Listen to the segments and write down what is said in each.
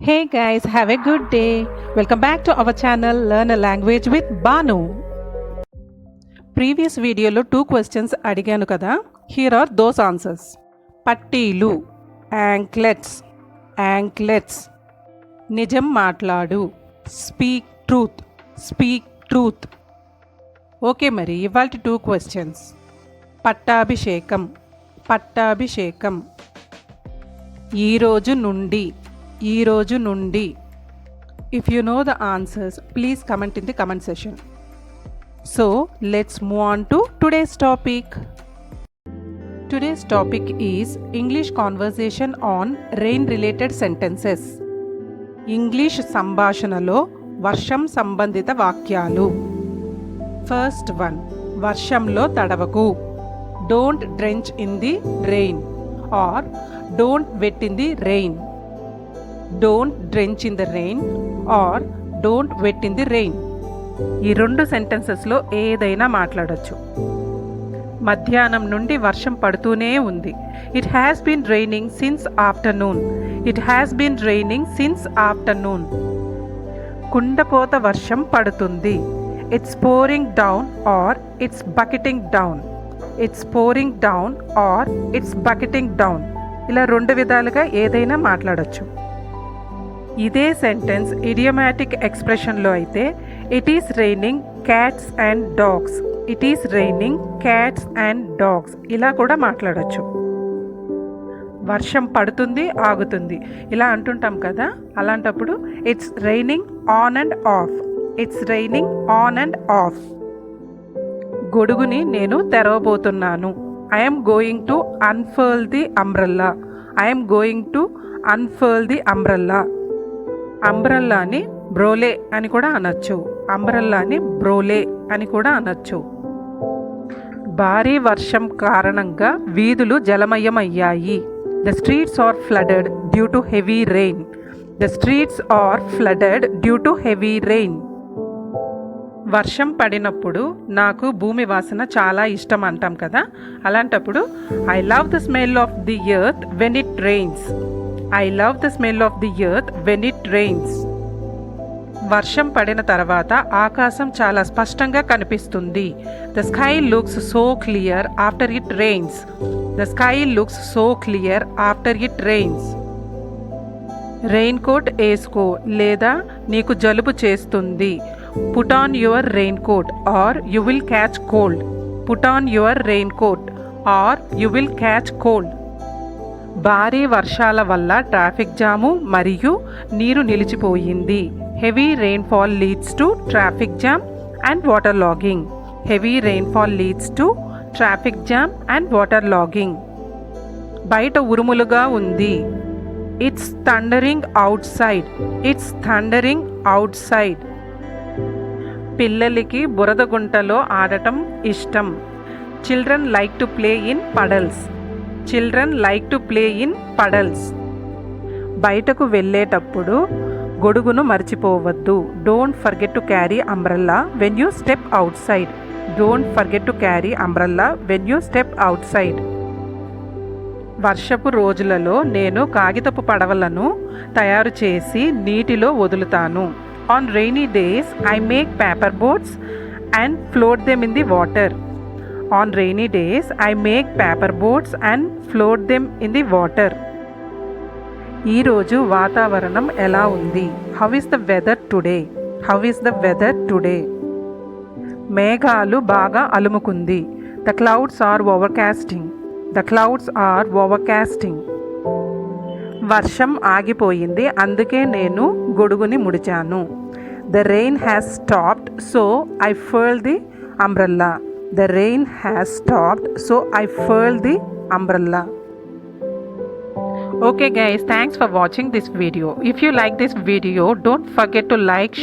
Hey guys, have a good day. Welcome back to our channel Learn a Language with Banu. Previous వీడియోలో 2 questions అడిగాను కదా. Here are those answers. పట్టీలు, anklets, నిజం మాట్లాడు, speak truth. Okay, మరి ఇవాళ 2 questions. పట్టాభిషేకం, ఈ రోజు నుండి. If you know the answers, please comment in the comment section. So, let's move on to today's topic. Today's topic is English conversation on rain-related sentences. English సంభాషణలో వర్షం సంబంధిత వాక్యాలు. First one, వర్షంలో తడవకు. Don't drench in the rain or don't wet in the rain. Don't drench in the rain or don't wet in the rain. ఈ 2 సెంటెన్సెస్లో ఏదైనా మాట్లాడొచ్చు. మధ్యాహ్నం నుండి వర్షం పడుతూనే ఉంది. It has been raining since afternoon. కుండపోత వర్షం పడుతుంది. It's pouring down or it's bucketing down. ఇలా 2 విధాలుగా ఏదైనా మాట్లాడొచ్చు. ఇదే సెంటెన్స్ ఇడియోమాటిక్ ఎక్స్ప్రెషన్లో అయితే it is raining cats and dogs ఇలా కూడా మాట్లాడొచ్చు. వర్షం పడుతుంది, ఆగుతుంది ఇలా అంటుంటాం కదా, అలాంటప్పుడు it's raining on and off. గొడుగుని నేను తెరవబోతున్నాను. I'm going to unfurl the umbrella. అంబ్రెల్లాని బ్రోలే అని కూడా అనొచ్చు. భారీ వర్షం కారణంగా వీధులు జలమయమయ్యాయి. The streets are flooded due to heavy rain. వర్షం పడినప్పుడు నాకు భూమి వాసన చాలా ఇష్టం అంటాం కదా, అలాంటప్పుడు I love the smell of the earth when it rains. వర్షం పడిన తర్వాత ఆకాశం చాలా స్పష్టంగా కనిపిస్తుంది. The sky looks so clear after it rains. Raincoat వేసుకో లేదా నీకు జలుబు చేస్తుంది. Put on your raincoat or you will catch cold. భారీ వర్షాల వల్ల ట్రాఫిక్ జాము మరియు నీరు నిలిచిపోయింది. Heavy rainfall leads to traffic jam and waterlogging. బయట ఉరుములుగా ఉంది. It's thundering outside. పిల్లలకి బురద గుంటలో ఆడటం ఇష్టం. Children like to play in puddles. బయటకు వెళ్ళేటప్పుడు గొడుగును మర్చిపోవద్దు. Don't forget to carry umbrella when you step outside. వర్షపు రోజులలో నేను కాగితపు పడవలను తయారు చేసి నీటిలో వదులుతాను. On rainy days, I make paper boats and float them in the water. ఈరోజు వాతావరణం ఎలా ఉంది? How is the weather today? మేఘాలు బాగా అలుముకుంది. The clouds are overcasting. వర్షం ఆగిపోయింది, అందుకే నేను గొడుగుని ముడిచాను. The rain has stopped, so I furled the umbrella. Okay guys, thanks for watching this video. If you like this video, don't forget to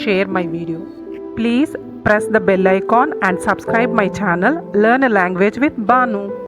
share my video. Please press the bell icon and subscribe my channel Learn a Language with Banu.